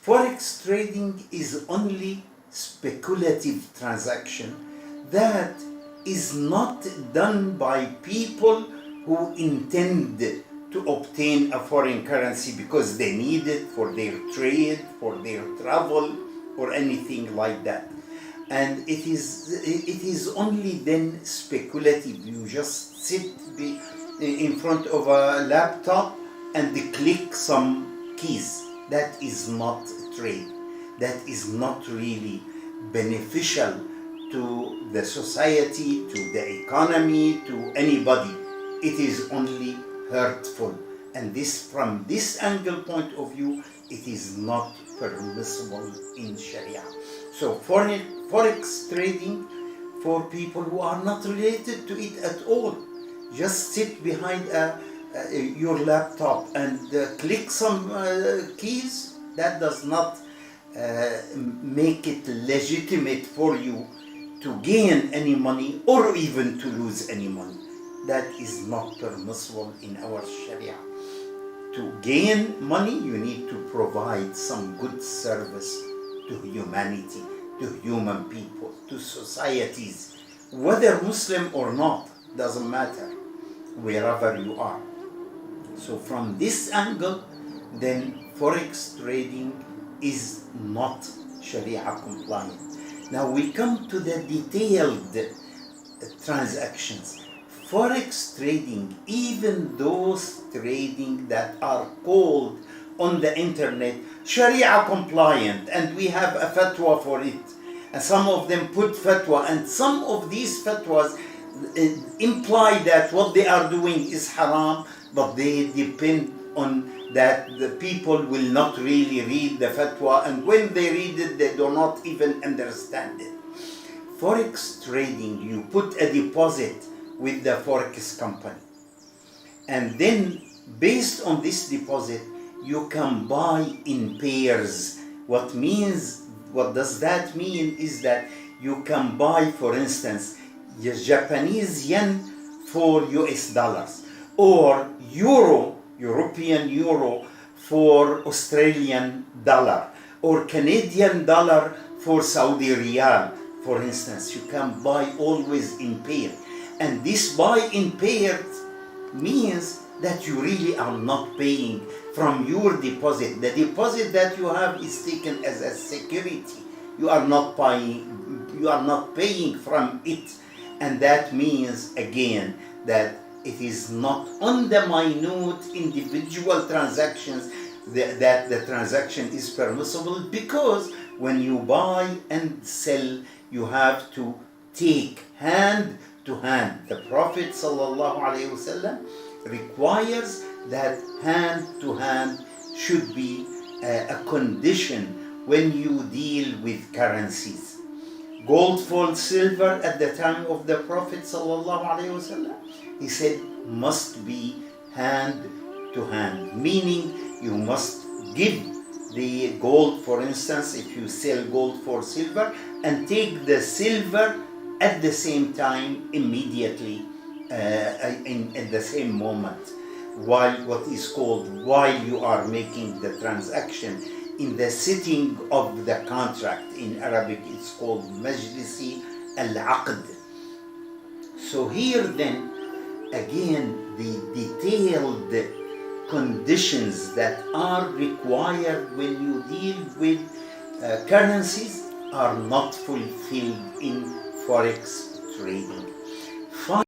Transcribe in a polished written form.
Forex trading is only speculative transaction that is not done by people who intend to obtain a foreign currency because they need it for their trade, for their travel, or anything like that. And it is only then speculative. You just sit in front of a laptop and click some keys. That is not trade. That is not really beneficial to the society, to the economy, to anybody. It is only hurtful. And this, from this angle point of view, it is not permissible in Sharia. So Forex trading for people who are not related to it at all, just sit behind your laptop and click some keys, that does not make it legitimate for you to gain any money or even to lose any money. That is not permissible in our Sharia. To gain money, you need to provide some good service to humanity, to human people, to societies, whether Muslim or not, doesn't matter, wherever you are. So from this angle, then Forex trading is not Sharia compliant. Now we come to the detailed transactions. Forex trading, even those trading that are called on the internet Sharia compliant, and we have a fatwa for it, and some of them put fatwa, and some of these fatwas imply that what they are doing is haram, but they depend on that the people will not really read the fatwa, and when they read it, they do not even understand it. Forex trading, you put a deposit with the Forex company, and then based on this deposit, you can buy in pairs. What does that mean is that you can buy, for instance, Japanese yen for US dollars, or European euro for Australian dollar, or Canadian dollar for Saudi riyal, for instance. You can buy always in pair. And this buy in pairs means that you really are not paying from your deposit. The deposit that you have is taken as a security. You are not paying from it. And that means, again, that it is not on the minute individual transactions that the transaction is permissible, because when you buy and sell, you have to take hand to hand. The Prophet ﷺ requires that hand to hand should be a condition when you deal with currencies. Gold for silver at the time of the Prophet ﷺ, he said, must be hand to hand, meaning you must give the gold, for instance, if you sell gold for silver, and take the silver at the same time, immediately, in the same moment, while you are making the transaction. In the sitting of the contract, in Arabic it's called Majlisi al-Aqd. So here then, again, the detailed conditions that are required when you deal with currencies are not fulfilled in Forex trading.